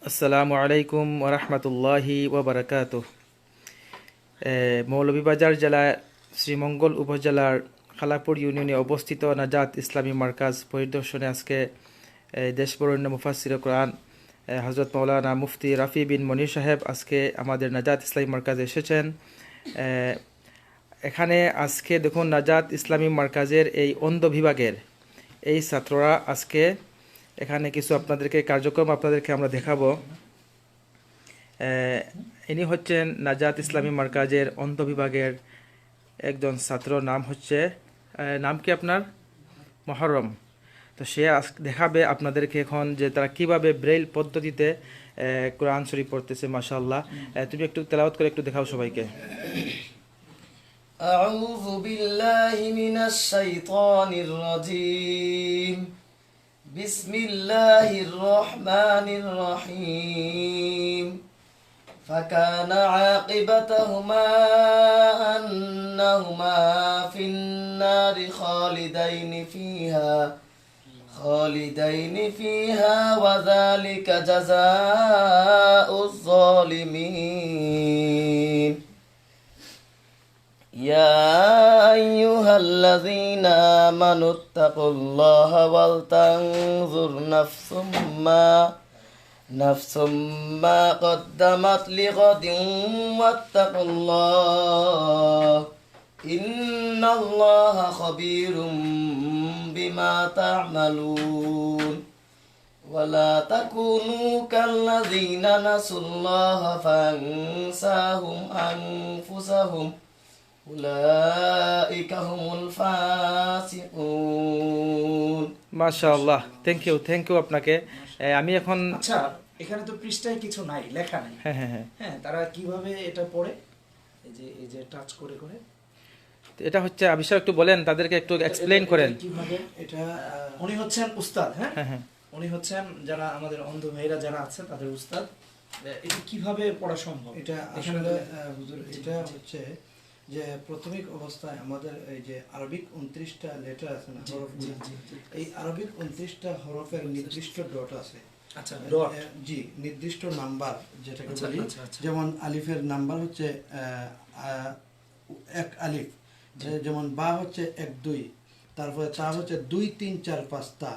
আসসালামু আলাইকুম ওরহমতুল্লাহি ওবরাকাতুহ। মৌলভীবাজার জেলার শ্রীমঙ্গল উপজেলার খালাপুর ইউনিয়নে অবস্থিত নাজাত ইসলামী মার্কাজ পরিদর্শনে আজকে দেশবরেণ্য মুফাসসির কোরআন হযরত মাওলানা মুফতি রাফি বিন মনির সাহেব আজকে আমাদের নাজাত ইসলামী মার্কাজে এসেছেন। এখানে আজকে দেখুন নাজাত ইসলামী মার্কাজের এই অন্ধ বিভাগের এই ছাত্ররা আজকে এখানে কিছু আপনাদেরকে কার্যক্রম আপনাদেরকে আমরা দেখাবো। ইনি হচ্ছেন নাজাত ইসলামী মার্কাজের অন্ধ বিভাগের একজন ছাত্র, নাম কি আপনার? মহরম। তো সে দেখাবে আপনাদেরকে এখন যে তারা কিভাবে ব্রেইল পদ্ধতিতে কোরআন শরীফ পড়তেছে। মাশাআল্লাহ, তুমি একটু তেলাওয়াত করে একটু দেখাও সবাইকে। أعوذ بالله من الشيطان الرجيم بسم الله الرحمن الرحيم فكان عاقبتهما أنهما في النار خالدين فيها وذلك جزاء الظالمين يا أيها الذين آمنوا اتقوا الله ولتنظر نفس ما قدمت لغد واتقوا الله إن الله خبير بما تعملون ولا تكونوا كالذين نسوا الله فأنساهم أنفسهم أولئك هم الفاسقون মাশাআল্লাহ, থ্যাংক ইউ আপনাকে। আমি এখন আচ্ছা, এখানে তো পৃষ্ঠায় কিছু নাই, লেখা নাই। হ্যাঁ হ্যাঁ হ্যাঁ হ্যাঁ, তারা কিভাবে এটা পড়ে? এই যে টাচ করে করে তো এটা হচ্ছে আবিষ্কার, একটু বলেন তাদেরকে, একটু এক্সপ্লেইন করেন। কিভাবে এটা উনি হচ্ছেন উস্তাদ। হ্যাঁ হ্যাঁ হ্যাঁ উনি হচ্ছেন যারা আমাদের অন্ধ ভাইরা যারা আছে তাদের উস্তাদ। এটা কিভাবে পড়া সম্ভব? এটা এখানে আসলে হুজুর, এটা হচ্ছে যে প্রাথমিক অবস্থায় আমাদের এই যে আরবিক 29টা লেটার আছে না, হরফগুলো, এই আরবিক 29টা হরফের নির্দিষ্ট ডট আছে। আচ্ছা, ডট। জি, নির্দিষ্ট নাম্বার যেটাকে আচ্ছা, বলি। আচ্ছা, আচ্ছা। যেমন আলিফের নাম্বার হচ্ছে এক আলিফ, যেমন বা হচ্ছে 1 2, তারপরে তা হচ্ছে 2 3 4 5 তা,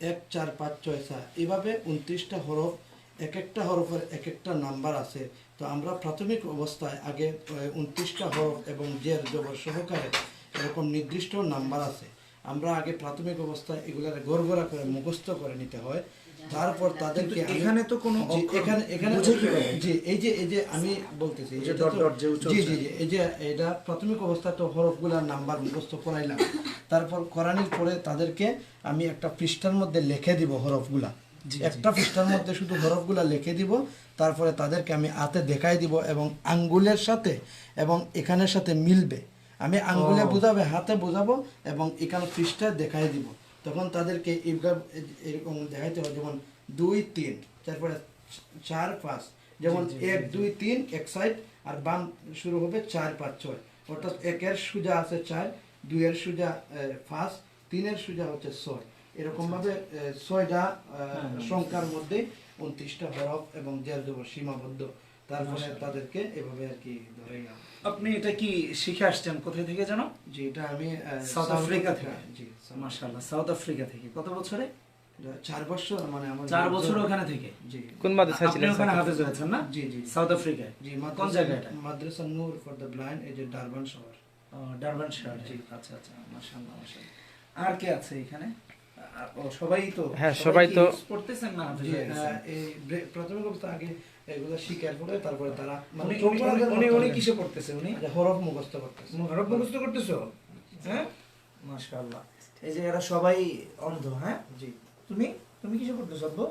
1 4 5 6 সা, এভাবে 29টা হরফ, এক একটা হরফের এক একটা নাম্বার আছে। তো আমরা প্রাথমিক অবস্থায় আগে 29টা হরফ এবং জের জবর সহকারে এরকম নির্দিষ্ট নাম্বার আছে, আমরা আগে প্রাথমিক অবস্থায় এগুলার গড়গড়া করে মুখস্থ করে নিতে হয়। তারপর তাদেরকে এখানে তো কোনো এখানে জি, এই যে আমি বলতেছি, যে ডট ডট যে জি জি জি, এই যে এটা প্রাথমিক অবস্থায় তো হরফগুলার নাম্বার মুখস্থ করাইলাম। তারপর করানোর পরে তাদেরকে আমি একটা পৃষ্ঠার মধ্যে লিখে দিব হরফগুলা, একটা পৃষ্ঠার মধ্যে শুধু হরফগুলা লিখে দিব। তারপরে তাদেরকে আমি হাতে দেখাই দিব এবং আঙ্গুলের সাথে এবং এখানের সাথে মিলবে। আমি আঙ্গুলে বোঝাবে, হাতে বোঝাবো এবং এখানে পৃষ্ঠায় দেখাই দিব। তখন তাদেরকে এরকম দেখাইতে হবে, যেমন 2 3, তারপরে 4 5, যেমন 1 2 3 এক সাইড, আর বাম শুরু হবে 4 5 6, অর্থাৎ 1 এর সোজা আছে 4, 2 এর সোজা 5, 3 এর সোজা হচ্ছে 6। এরকম ভাবে 6টা সংখ্যার মধ্যে 29টা হরফ এবং জের জবর সীমাবদ্ধ। তারপরে তাদেরকে এভাবে আর কি ধরে গেলাম। আপনি এটা কি শিখে আসছেন কোথা থেকে জানো? জি, এটা আমি সাউথ আফ্রিকা থেকে। জি, মাশাআল্লাহ, সাউথ আফ্রিকা থেকে। কত বছরে? 4 বছর, মানে আমার 4 বছর ওখানে থেকে। জি। কোন মাদ্রাসায় আপনি ছিলেন? ওখানে হাফেজ হয়েছেন না? জি জি, সাউথ আফ্রিকায়। জি, কোন জায়গায় এটা? মাদ্রাসা নূর ফর দ্য ব্লাইন্ড, এই যে ডারবান শহর। ডারবান শহর। জি, আচ্ছা আচ্ছা, মাশাআল্লাহ মাশাআল্লাহ। আর কে আছে এখানে? সবাই তো, হ্যাঁ, সবাই তো পড়তেছেন না? জি, এই প্রাথমিক অবস্থা আগে এগুলো শিকার করে তারপরে তারা উনি কিসে পড়তেছে? উনি হরফ মুখস্থ করতেছে। হরফ মুখস্থ করতেছো? হ্যাঁ, মাশাআল্লাহ। এই যে এরা সবাই অন্ধ। হ্যাঁ জি। তুমি কিসে পড়তেছো আব্বু?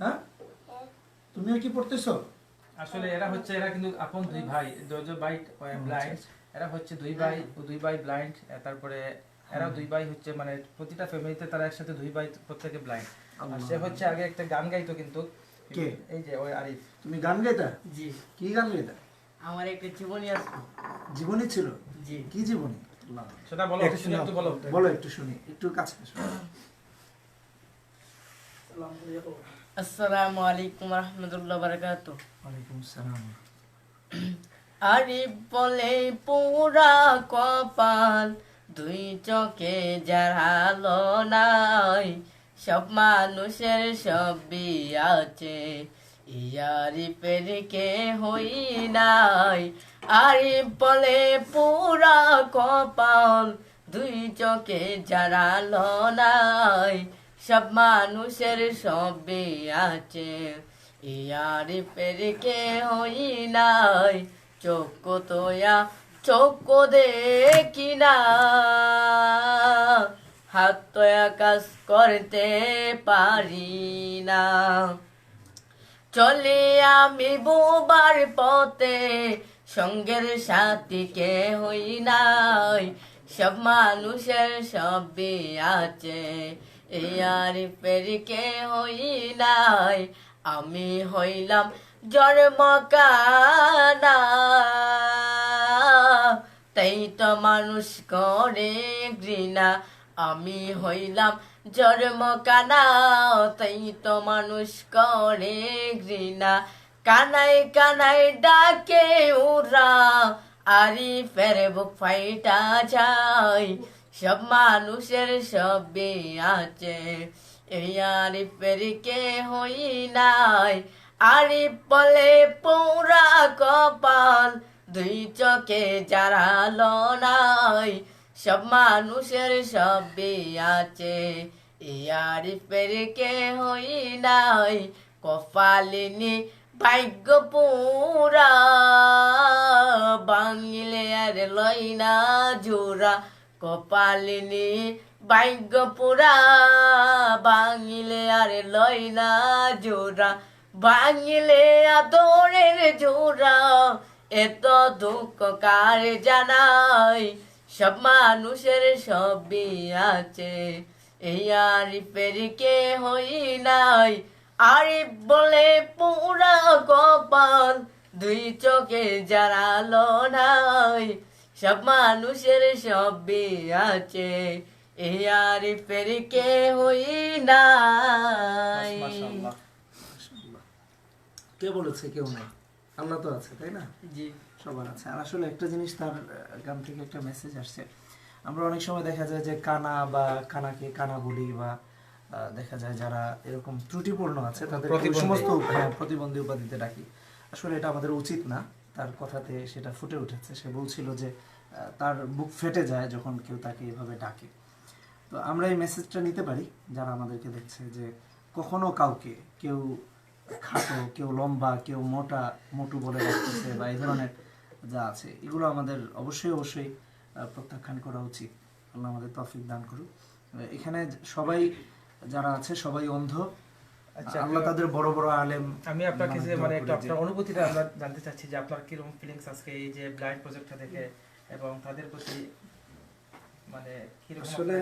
হ্যাঁ, তুমিও কি পড়তেছো? আসলে এরা কিন্তু আপন দুই ভাই, দুই ভাই ব্লাইন্ড। এরা হচ্ছে দুই ভাই ব্লাইন্ড। তারপরে এরা দুই ভাই হচ্ছে, মানে প্রতিটা ফ্যামিলিতে তারা একসাথে দুই ভাই প্রত্যেকে ব্লাইন্ড। আর সে হচ্ছে আগে একটা গান গাইতো, কিন্তু কে? এই যে ওই আরিফ। তুমি গান গাইতা? জি, কি গান গাইতা? আমার একটা জীবনী আছে। জীবনী ছিল? জি। কি জীবনী? সেটা বলো, একটু বলো। বলো, একটু শুনি, একটু কাছে আসো। আসসালামু আলাইকুম রহমতুল্লাহ বারাকাতু। ওয়ালাইকুম আসসালাম। আরিফ বলে পুরা কপাল, দুই চোখে জারালো নাই, সব মানুষের সবই আছে, ইয়ারিফের কে হই নাই। আরিফ বলে পুরা কপাল, দুই চোখে জারালো নাই, সব মানুষের সবই আছে, ইয়ারিফের কে হই নাই। চোখ তোয়া চোখ দেখি না, হাত তোয়া কাজ করতে পারি না, চলে আমি বোবার পথে, সঙ্গের সাথী কে হই নাই, সব মানুষের সবই আছে, এই আরিফের কে হই নাই। আমি হইলাম জন্মকানা, তাই তো মানুষ করে ঘৃণা। আমি হইলাম জন্মকানা, তাই তো মানুষ করে ঘৃণা। কানাই কানাই ডাকে ওরা, আরিফের বুক ফাইটা যায়, সব মানুষের সবই আছে, এই আরিফের কে হই নাই। আরিফ বলে পুরা কপাল, দুই চোখে জারালো নাই, সব মানুষের সবই আছে, এই আরিফের কে হই নাই। কপালিনী ভাগ্য পুরা, বাঙিলে আর লই না জোড়া, কপালিনী ভাগ্য পুরা, বাঙিলে আর লই না জোড়া, ভাঙিলে আদরের জোড়া, এত দুঃখ কার জানাই, সব মানুষের সবই আছে, এই আরিফের কে হই নাই। আরিফ বলে পুরা কপাল, দুই চোখে জারালো নাই, সব মানুষের সবই আছে, এই আরিফের কে হই নাই। মাশাআল্লাহ, মাশাআল্লাহ। কে বলেছে কেউ নাই? আল্লাহ তো আছে, তাই না? জি, সবার আছে। আর আসলে একটা জিনিস, তার গান থেকে একটা মেসেজ আসছে। আমরা অনেক সময় দেখা যায় যে কানা বা কানাকে কানা বলি, বা দেখা যায় যারা এরকম ত্রুটিপূর্ণ আছে তাদের সমস্ত প্রতিবন্ধী উপাধিতে ডাকি। আসলে এটা আমাদের উচিত না। তার কথাতে সেটা ফুটে উঠেছে। সে বলছিল যে তার বুক ফেটে যায় যখন কেউ তাকে এভাবে ডাকে। তো আমরা এই মেসেজটা নিতে পারি যারা আমাদেরকে দেখছে, যে কখনো কাউকে কেউ খাটো, কেউ লম্বা, কেউ মোটা, মোটু বলে রাখতেছে বা এই ধরনের যা আছে, এগুলো আমাদের অবশ্যই অবশ্যই প্রত্যাখ্যান করা উচিত। আল্লাহ আমাদের তৌফিক দান করুক। এখানে সবাই যারা আছে সবাই অন্ধ। আল্লাহ তাদের বড় বড় আলেম। আমি আপনার কাছে মানে একটু আপনার অনুভূতিটা আমরা জানতে চাচ্ছি, যে আপনার কিরকম ফিলিংস আজকে এই যে ব্লাইন্ড প্রজেক্টটা দেখে, এবং তাদের প্রতি মানে কিরকম আসলে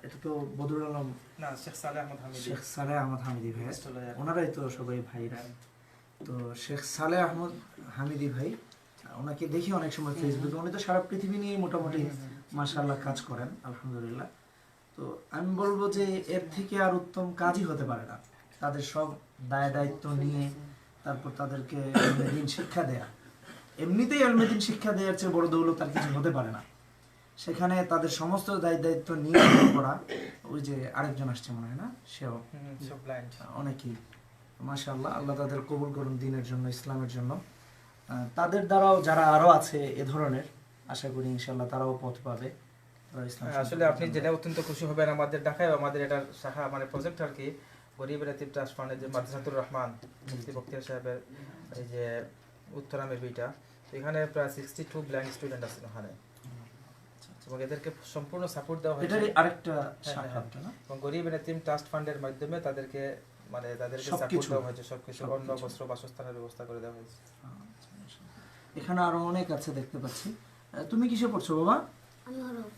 এটা তো বদরুল আলম না শেখ সালেহ আহমদ হামিদি, শেখ সালেহ আহমদ হামিদি ভাই, ওনারাই তো সবাই ভাইরা। তো শেখ সালেহ আহমদ হামিদি ভাই, ওনাকে দেখি অনেক সময় ফেসবুকে, উনি তো সারা পৃথিবী নিয়ে মোটামুটি মাশাআল্লাহ কাজ করেন, আলহামদুলিল্লাহ। তো আমি বলবো যে এর থেকে আর উত্তম কাজই হতে পারে না। তাদের সব দায় দায়িত্ব নিয়ে তারপর তাদেরকে দিন শিক্ষা দেয়া, এমনিতেই আলমেদিন শিক্ষা দেওয়ার চেয়ে বড় দৌলত আর কিছু হতে পারে না। সেখানে তাদের সমস্ত দায় দায়িত্ব নিয়ে করা, ওই যে আরেকজন আসছে মনে হয় না, সেও অনেকেই মাশাআল্লাহ, আল্লাহ তাদের কবুল করুন দিনের জন্য, ইসলামের জন্য। তাদের দ্বারাও যারা আরো আছে এ ধরনের, আশা করি ইনশাআল্লাহ তারাও পথ পাবে। আসলে আপনি জেনে অত্যন্ত খুশি হবেন, আমাদের ঢাকায় আমাদের এটার শাখা মানে প্রজেক্ট আর কি, গরিব রাতিব ট্রাস্ট ফান্ডের যে মাদ্রাসাতুর রহমান মুফতি বখতিয়ার সাহেবের এই যে উত্তরামের বইটা, এখানে প্রায় 62 ব্লাইন্ড স্টুডেন্ট আছে ওখানে, এবং এদেরকে সম্পূর্ণ সাপোর্ট দেওয়া হয়েছে। এটারই আরেকটা শাখা না, এবং গরিব রাতিব ট্রাস্ট ফান্ডের মাধ্যমে তাদেরকে মানে তাদেরকে সাপোর্ট দেওয়া হয়েছে, সবকিছু অন্ন বস্ত্র বাসস্থানের ব্যবস্থা করে দেওয়া হয়েছে। এখানে আরো অনেক আছে দেখতে পাচ্ছি। তুমি কিসে পড়ছো বাবা? আমি হরফ।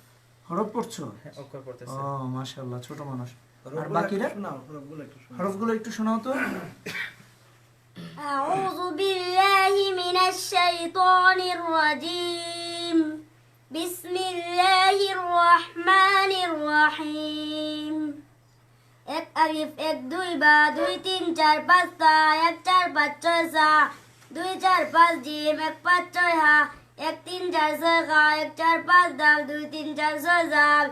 হরফ পড়ছো? অক্ষর পড়তেছে। ও মাশাআল্লাহ, ছোট মানুষ। আর বাকিরা হরফগুলো একটু শোনাও তো। أعوذ بالله من الشيطان الرجيم. بسم الله الرحمن الرحيم. এক আলিফ এক দুই বা দুই তিন চার পাঁচ তা এক চার পাঁচ ছয় সা দুই চার পাঁচ জিম এক পাঁচ ছয় হা এক তিন চার ছয় খা এক চার পাঁচ দাল দুই তিন চার ছয় জাল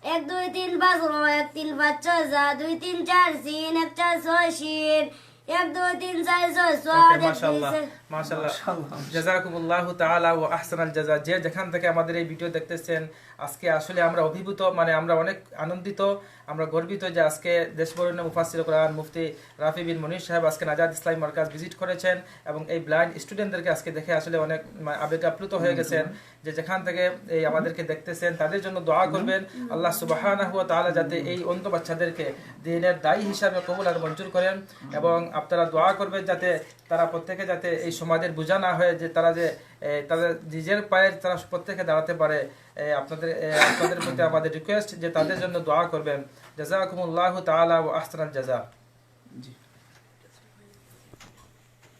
এক দুই তিন পাঁচ র এক তিন পাঁচ ছয় যা দুই তিন চার সিন এক চার ছয় শিন এক দুই তিন চার ছয় সোয়াদ এক দুই মাশাআল্লাহ চার- মাশাআল্লাহ জাযাকুমুল্লাহু তাআলা ওয়া আহসানাল জাযা। যে যেখান থেকে আমাদের এই ভিডিও দেখতেছেন, আজকে আসলে আমরা অভিভূত, মানে আমরা অনেক আনন্দিত, আমরা গর্বিত যে আজকে দেশবরেণ্য মুফাসসির কোরআন মুফতি রাফি বিন মুনির সাহেব আজকে নাজাত ইসলামী মার্কাজ ভিজিট করেছেন এবং এই ব্লাইন্ড স্টুডেন্টদেরকে আজকে দেখে আসলে অনেক আবেগ আপ্লুত হয়ে গেছেন। যে যেখান থেকে এই আমাদেরকে দেখতেছেন তাদের জন্য দোয়া করবেন, আল্লাহ সুবহানাহু ওয়া তাআলা যাতে এই অন্ধ বাচ্চাদেরকে দ্বীনের দায়ী হিসাবে কবুল আর মঞ্জুর করেন এবং আপনারা দোয়া করবেন যাতে তারা প্রত্যেকে যাতে এই সমাজের বোঝা না হয়ে যে তারা যে তাদের নিজের পায়ে তারা প্রত্যেকে দাঁড়াতে পারে। আপনাদের প্রতি আমাদের রিকোয়েস্ট যে তাদের জন্য দোয়া করবেন। জাযাকুমুল্লাহু তাআলা ওয়া আহসানাল জাযা। জি